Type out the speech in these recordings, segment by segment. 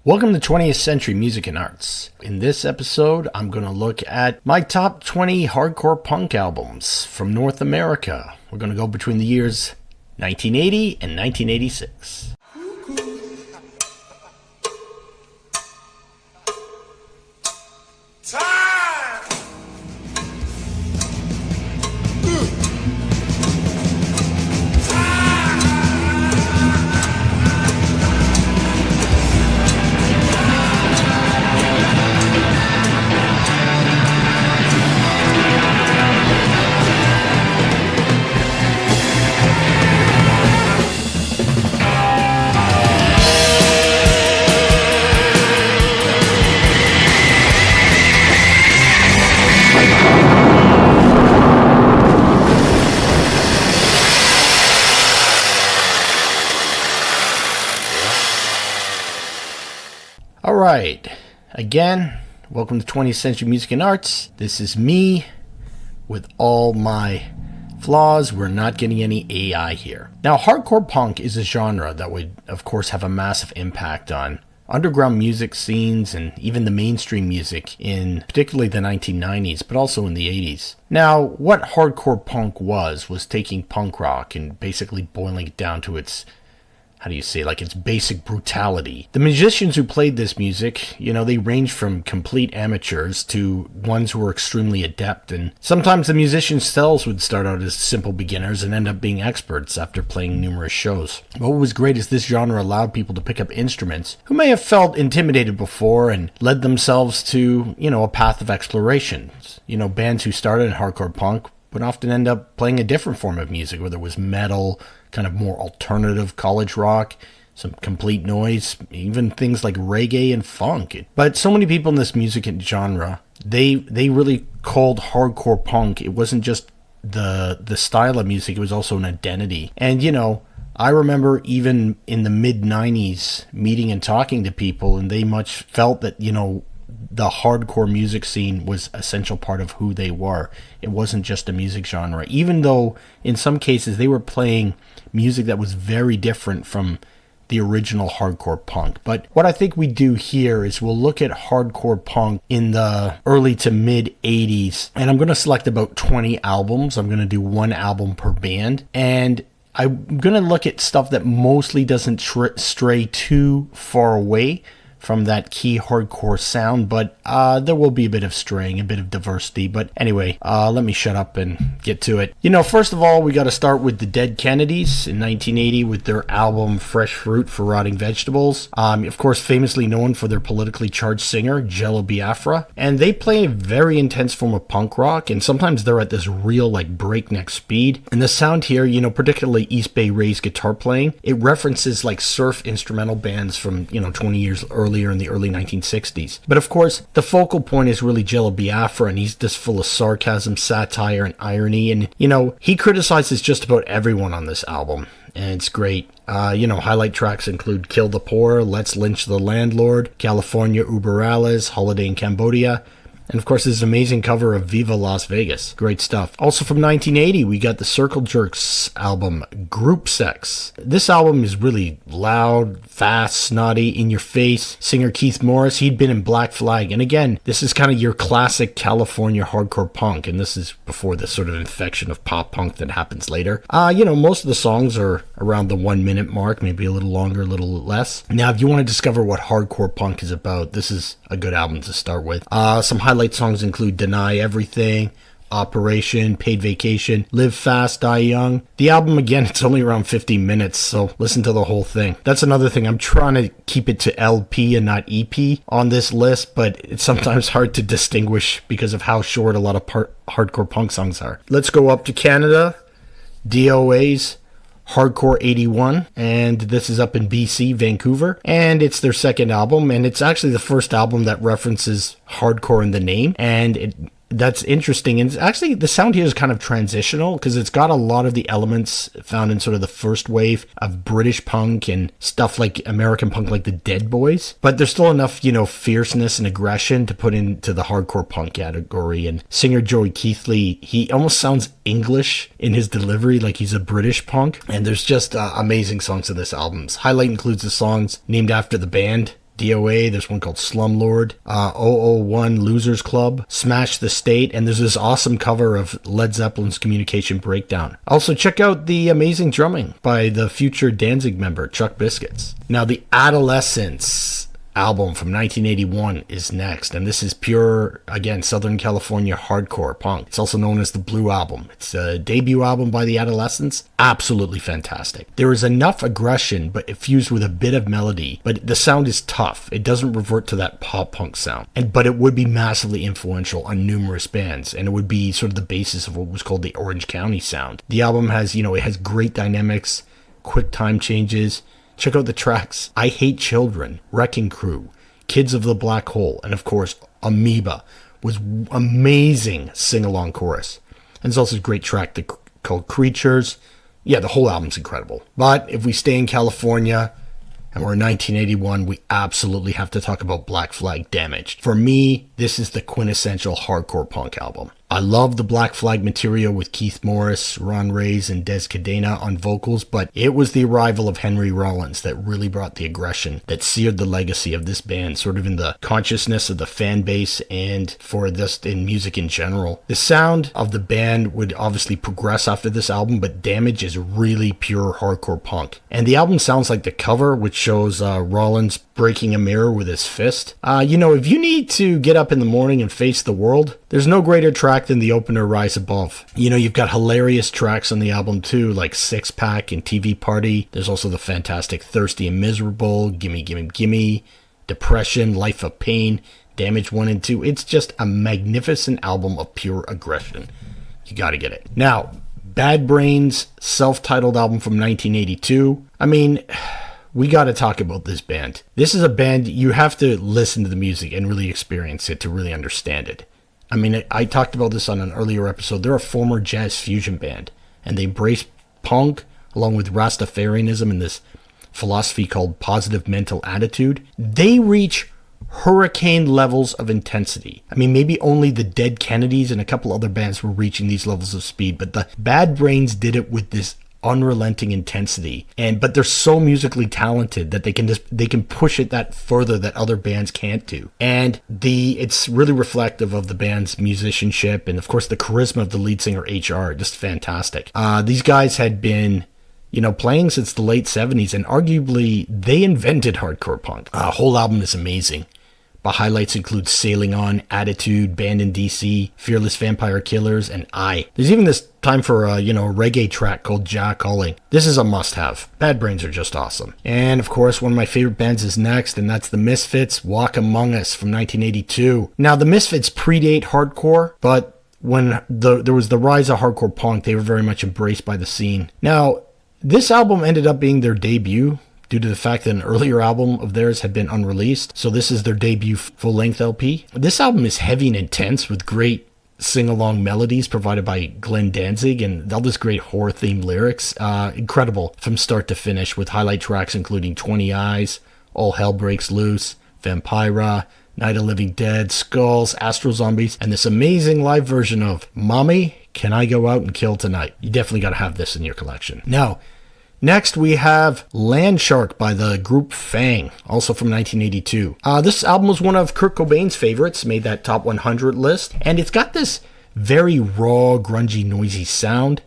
Welcome to 20th Century Music and Arts. In this episode, I'm going to look at my top 20 hardcore punk albums from North America. We're going to go between the years 1980 and 1986. Alright, again, welcome to 20th Century Music and Arts. This is me with all my flaws. We're not getting any AI here. Now, hardcore punk is a genre that would, of course, have a massive impact on underground music scenes and even the mainstream music in particularly the 1990s, but also in the 80s. Now, what hardcore punk was taking punk rock and basically boiling it down to its its basic brutality. The musicians who played this music, they ranged from complete amateurs to ones who were extremely adept, and sometimes the musicians themselves would start out as simple beginners and end up being experts after playing numerous shows. But what was great is this genre allowed people to pick up instruments who may have felt intimidated before and led themselves to, a path of exploration. Bands who started in hardcore punk would often end up playing a different form of music, whether it was metal, kind of more alternative college rock, some complete noise, even things like reggae and funk. But so many people in this music genre, they really called hardcore punk. It wasn't just the style of music, it was also an identity. And I remember even in the mid-90s meeting and talking to people, and they much felt that, the hardcore music scene was an essential part of who they were. It wasn't just a music genre, even though in some cases they were playing music that was very different from the original hardcore punk. But what I think we do here is we'll look at hardcore punk in the early to mid 80s, and I'm going to select about 20 albums. I'm going to do one album per band, and I'm going to look at stuff that mostly doesn't stray too far away from that key hardcore sound, but there will be a bit of straying, a bit of diversity. But anyway, let me shut up and get to it. First of all, we got to start with the Dead Kennedys in 1980 with their album Fresh Fruit for Rotting Vegetables. Of course, famously known for their politically charged singer, Jello Biafra. And they play a very intense form of punk rock, and sometimes they're at this real breakneck speed. And the sound here, particularly East Bay Ray's guitar playing, it references surf instrumental bands from, 20 years earlier in the early 1960s. But of course, the focal point is really Jello Biafra, and he's just full of sarcasm, satire, and irony. And, he criticizes just about everyone on this album, and it's great. Highlight tracks include Kill the Poor, Let's Lynch the Landlord, California Uber Alles, Holiday in Cambodia, and of course, this amazing cover of Viva Las Vegas. Great stuff. Also from 1980, we got the Circle Jerks album, Group Sex. This album is really loud, fast, snotty, in your face. Singer Keith Morris, he'd been in Black Flag. And again, this is kind of your classic California hardcore punk. And this is before the sort of infection of pop punk that happens later. Most of the songs are around the 1 minute mark, maybe a little longer, a little less. Now, if you want to discover what hardcore punk is about, this is a good album to start with. Some highlight songs include Deny Everything, Operation, Paid Vacation, Live Fast, Die Young. The album, again, it's only around 50 minutes, so listen to the whole thing. That's another thing. I'm trying to keep it to LP and not EP on this list, but it's sometimes hard to distinguish because of how short a lot of hardcore punk songs are. Let's go up to Canada. DOA's Hardcore 81, and this is up in BC, Vancouver, and it's their second album, and it's actually the first album that references hardcore in the name, and that's interesting. And it's actually, the sound here is kind of transitional because it's got a lot of the elements found in sort of the first wave of British punk and stuff like American punk, like the Dead Boys. But there's still enough, fierceness and aggression to put into the hardcore punk category. And singer Joey Keithley, he almost sounds English in his delivery, like he's a British punk. And there's just amazing songs in this album. Highlight includes the songs named after the band, DOA, there's one called Slumlord, 001 Losers Club, Smash the State, and there's this awesome cover of Led Zeppelin's Communication Breakdown. Also, check out the amazing drumming by the future Danzig member, Chuck Biscuits. Now, the Adolescence album from 1981 is next, and this is pure, again, Southern California hardcore punk. It's also known as the Blue Album. It's a debut album by the Adolescents. Absolutely fantastic. There is enough aggression, but it fused with a bit of melody, but the sound is tough. It doesn't revert to that pop punk sound, but it would be massively influential on numerous bands, and it would be sort of the basis of what was called the Orange County sound. The album has, it has great dynamics, quick time changes. Check out the tracks: I Hate Children, Wrecking Crew, Kids of the Black Hole, and of course, Amoeba was amazing sing-along chorus. And there's also a great track called Creatures. Yeah, the whole album's incredible. But if we stay in California, and we're in 1981, we absolutely have to talk about Black Flag Damaged. For me, this is the quintessential hardcore punk album. I love the Black Flag material with Keith Morris, Ron Reyes, and Des Cadena on vocals, but it was the arrival of Henry Rollins that really brought the aggression, that seared the legacy of this band, sort of in the consciousness of the fan base and for this in music in general. The sound of the band would obviously progress after this album, but Damage is really pure hardcore punk. And the album sounds like the cover, which shows Rollins breaking a mirror with his fist. If you need to get up in the morning and face the world, there's no greater track than the opener Rise Above. You've got hilarious tracks on the album too, like Six Pack and TV Party. There's also the fantastic Thirsty and Miserable, Gimme Gimme Gimme, Depression, Life of Pain, Damage 1 and 2. It's just a magnificent album of pure aggression. You gotta get it. Now, Bad Brains' self-titled album from 1982. We got to talk about this band. This is a band you have to listen to the music and really experience it to really understand it. I talked about this on an earlier episode. They're a former jazz fusion band, and they embrace punk along with Rastafarianism and this philosophy called positive mental attitude. They reach hurricane levels of intensity. Maybe only the Dead Kennedys and a couple other bands were reaching these levels of speed, but the Bad Brains did it with this unrelenting intensity, but they're so musically talented that they can push it that further that other bands can't do. And it's really reflective of the band's musicianship and of course the charisma of the lead singer HR. Just fantastic. These guys had been playing since the late 70s, and arguably they invented hardcore punk. The whole album is amazing. But highlights include Sailing On, Attitude, Band in DC, Fearless Vampire Killers, and I. There's even this time for a reggae track called Jack Calling. This is a must-have. Bad Brains are just awesome. And of course, one of my favorite bands is next, and that's the Misfits, Walk Among Us from 1982. Now, the Misfits predate hardcore, but when there was the rise of hardcore punk, they were very much embraced by the scene. Now, this album ended up being their debut, due to the fact that an earlier album of theirs had been unreleased. So this is their debut full-length LP. This album is heavy and intense with great sing-along melodies provided by Glenn Danzig and all this great horror-themed lyrics. Incredible from start to finish, with highlight tracks including 20 Eyes, All Hell Breaks Loose, Vampira, Night of Living Dead, Skulls, Astro Zombies, and this amazing live version of Mommy, Can I Go Out and Kill Tonight? You definitely got to have this in your collection. Now, next, we have Landshark by the group Fang, also from 1982. This album was one of Kurt Cobain's favorites, made that top 100 list, and it's got this very raw, grungy, noisy sound.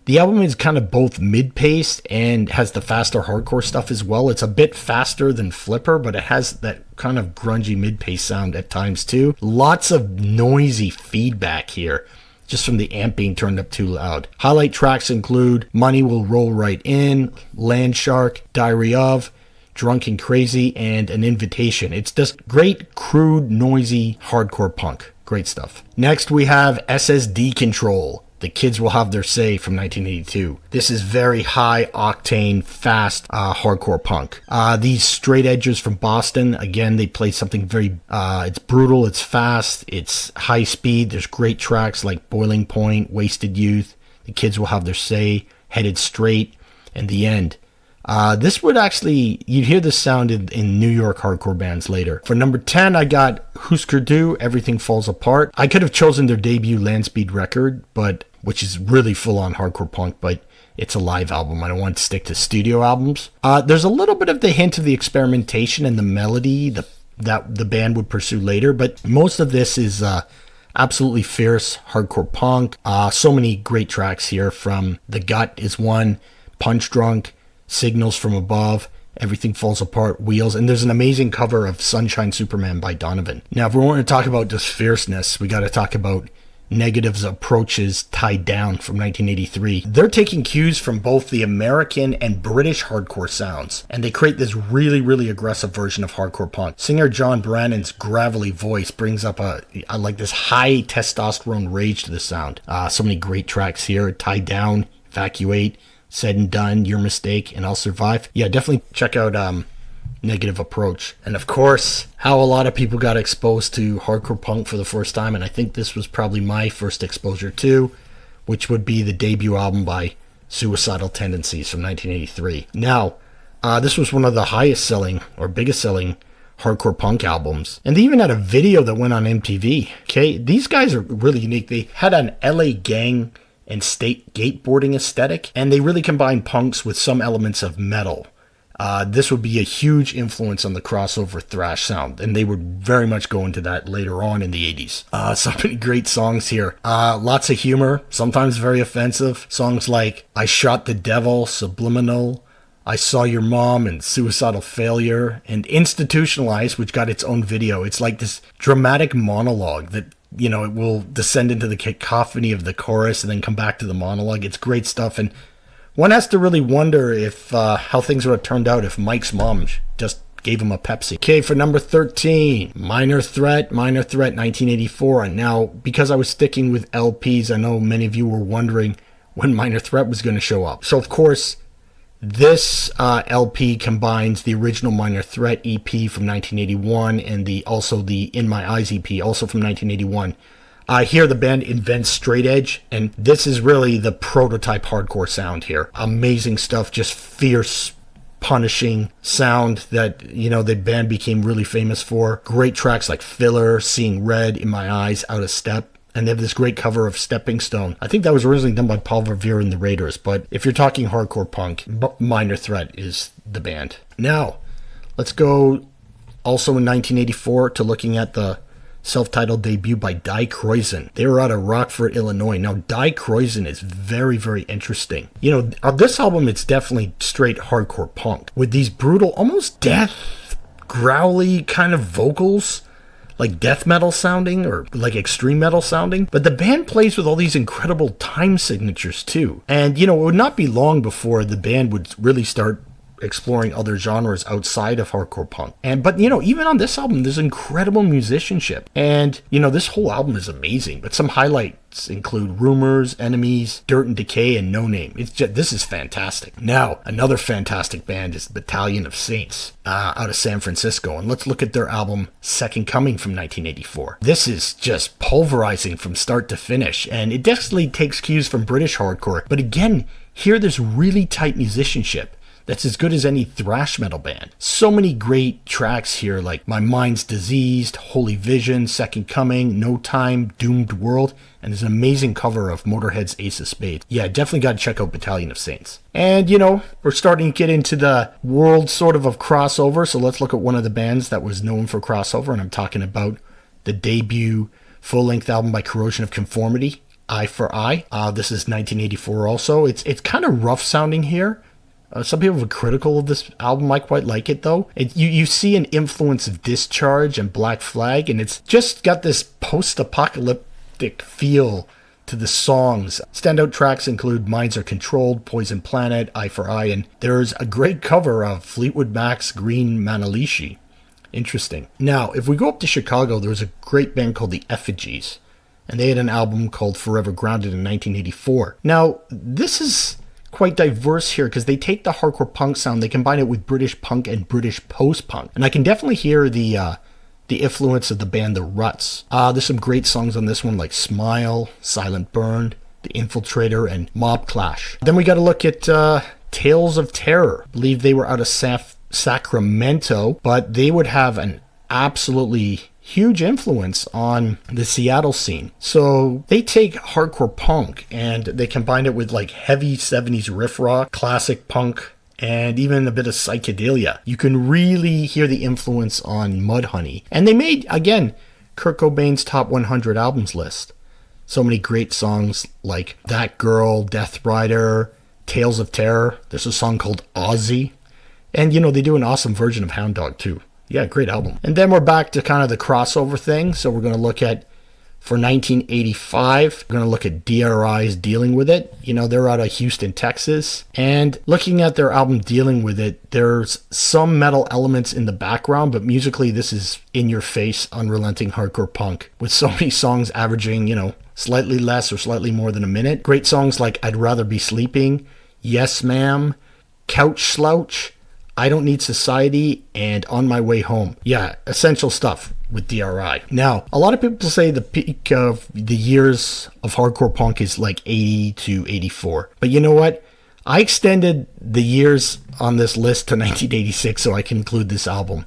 The album is kind of both mid-paced and has the faster hardcore stuff as well. It's a bit faster than Flipper, but it has that kind of grungy mid-paced sound at times too. Lots of noisy feedback here, just from the amp being turned up too loud. Highlight tracks include Money Will Roll Right In, Landshark, Diary of, Drunk and Crazy, and An Invitation. It's just great, crude, noisy, hardcore punk. Great stuff. Next we have SSD Control, The Kids Will Have Their Say from 1982. This is very high octane, fast, hardcore punk. These straight edgers from Boston, again, they play something very, it's brutal, it's fast, it's high speed. There's great tracks like Boiling Point, Wasted Youth, The Kids Will Have Their Say, Headed Straight, and The End. This would actually, you'd hear this sound in New York hardcore bands later. For number 10, I got Husker Du, Everything Falls Apart. I could have chosen their debut Landspeed record, which is really full-on hardcore punk, but it's a live album. I don't want to stick to studio albums. There's a little bit of the hint of the experimentation and the melody that the band would pursue later, but most of this is absolutely fierce hardcore punk. So many great tracks here. From The Gut is one, Punch Drunk, Signals from Above, Everything Falls Apart, Wheels, and there's an amazing cover of Sunshine Superman by Donovan. Now, if we want to talk about just fierceness, we got to talk about Negative's Approach's Tied Down from 1983. They're taking cues from both the American and British hardcore sounds, and they create this really, really aggressive version of hardcore punk. Singer John Brannon's gravelly voice brings up a like this high testosterone rage to the sound. So many great tracks here. Tied Down, Evacuate, Said and Done, Your Mistake, and I'll Survive. Yeah, definitely check out Negative Approach. And of course, how a lot of people got exposed to hardcore punk for the first time, and I think this was probably my first exposure too, which would be the debut album by Suicidal Tendencies from 1983. Now, this was one of the highest selling or biggest selling hardcore punk albums, and they even had a video that went on MTV. Okay, these guys are really unique. They had an LA gang and state skateboarding aesthetic, and they really combined punks with some elements of metal. This would be a huge influence on the crossover thrash sound, and they would very much go into that later on in the 80s. So many great songs here. Lots of humor, sometimes very offensive. Songs like I Shot the Devil, Subliminal, I Saw Your Mom, and Suicidal Failure, and Institutionalized, which got its own video. It's like this dramatic monologue that, you know, it will descend into the cacophony of the chorus and then come back to the monologue. It's great stuff, and one has to really wonder if how things would have turned out if Mike's mom just gave him a Pepsi. Okay, for number 13, Minor Threat, 1984. And now, because I was sticking with LPs, I know many of you were wondering when Minor Threat was going to show up. So, of course, this LP combines the original Minor Threat EP from 1981 and also the In My Eyes EP, also from 1981. Here the band invents straight edge, and this is really the prototype hardcore sound here. Amazing stuff, just fierce, punishing sound that, you know, the band became really famous for. Great tracks like Filler, Seeing Red, In My Eyes, Out of Step. And they have this great cover of Stepping Stone. I think that was originally done by Paul Revere and the Raiders, but if you're talking hardcore punk, Minor Threat is the band. Now, let's go also in 1984 to looking at the self-titled debut by Die Kreuzen. They were out of Rockford, Illinois. Now, Die Kreuzen is very, very interesting. You know, on this album, it's definitely straight hardcore punk with these brutal, almost death, growly kind of vocals, like death metal sounding or like extreme metal sounding. But the band plays with all these incredible time signatures too. And, you know, it would not be long before the band would really start exploring other genres outside of hardcore punk. But you know, even on this album, there's incredible musicianship, and you know, this whole album is amazing. But some highlights include Rumors, Enemies, Dirt and Decay, and No Name. This is fantastic. Now, another fantastic band is Battalion of Saints out of San Francisco, and let's look at their album Second Coming from 1984. This is just pulverizing from start to finish, and it definitely takes cues from British hardcore. But again, here there's really tight musicianship that's as good as any thrash metal band. So many great tracks here, like My Mind's Diseased, Holy Vision, Second Coming, No Time, Doomed World, and there's an amazing cover of Motorhead's Ace of Spades. Yeah, definitely got to check out Battalion of Saints. And, you know, we're starting to get into the world sort of crossover, so let's look at one of the bands that was known for crossover, and I'm talking about the debut full-length album by Corrosion of Conformity, Eye for Eye. This is 1984 also. It's kind of rough sounding here. Some people were critical of this album. I quite like it, though. You see an influence of Discharge and Black Flag, and it's just got this post-apocalyptic feel to the songs. Standout tracks include Minds Are Controlled, Poison Planet, Eye for Eye, and there's a great cover of Fleetwood Mac's Green Manalishi. Interesting. Now, if we go up to Chicago, there was a great band called the Effigies, and they had an album called Forever Grounded in 1984. Now, this is quite diverse here because they take the hardcore punk sound, they combine it with British punk and British post-punk, and I can definitely hear the influence of the band The Ruts. There's some great songs on this one like Smile, Silent Burn, The Infiltrator, and Mob Clash. Then we got to look at Tales of Terror. I believe they were out of Sacramento, but they would have an absolutely huge influence on the Seattle scene. So they take hardcore punk and they combine it with like heavy 70s riff rock, classic punk, and even a bit of psychedelia. You can really hear the influence on Mudhoney. And they made, again, Kurt Cobain's top 100 albums list. So many great songs like That Girl, Death Rider, Tales of Terror. There's a song called Ozzy. And, you know, they do an awesome version of Hound Dog, too. Yeah, great album. And then we're back to kind of the crossover thing. So we're going to look at, for 1985, we're going to look at DRI's Dealing With It. You know, they're out of Houston, Texas. And looking at their album Dealing With It, there's some metal elements in the background, but musically this is in-your-face, unrelenting hardcore punk with so many songs averaging, you know, slightly less or slightly more than a minute. Great songs like I'd Rather Be Sleeping, Yes Ma'am, Couch Slouch, I Don't Need Society, and On My Way Home. Yeah, essential stuff with DRI. Now, a lot of people say the peak of the years of hardcore punk is like 80 to 84. But you know what? I extended the years on this list to 1986 so I can include this album.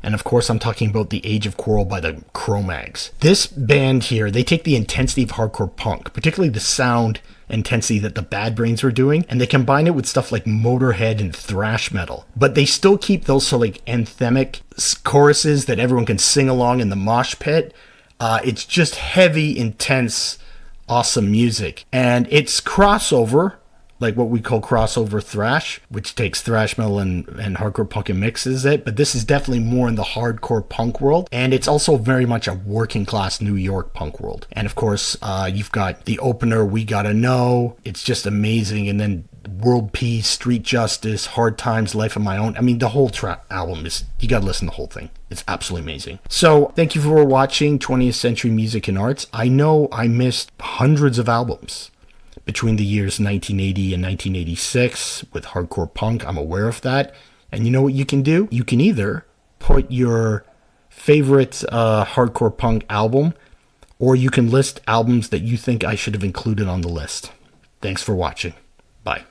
And of course, I'm talking about The Age of Quarrel by the Cro-Mags. This band here, they take the intensity of hardcore punk, particularly the sound intensity that the Bad Brains were doing, and they combine it with stuff like Motorhead and thrash metal. But they still keep those sort of like anthemic choruses that everyone can sing along in the mosh pit. It's just heavy, intense, awesome music. And it's crossover, like what we call crossover thrash, which takes thrash metal and hardcore punk and mixes it. But this is definitely more in the hardcore punk world. And it's also very much a working class New York punk world. And of course, you've got the opener, We Gotta Know. It's just amazing. And then World Peace, Street Justice, Hard Times, Life of My Own. I mean, the whole album is, you gotta listen to the whole thing. It's absolutely amazing. So thank you for watching 20th Century Music and Arts. I know I missed hundreds of albums between the years 1980 and 1986 with hardcore punk. I'm aware of that. And you know what you can do? You can either put your favorite hardcore punk album, or you can list albums that you think I should have included on the list. Thanks for watching. Bye.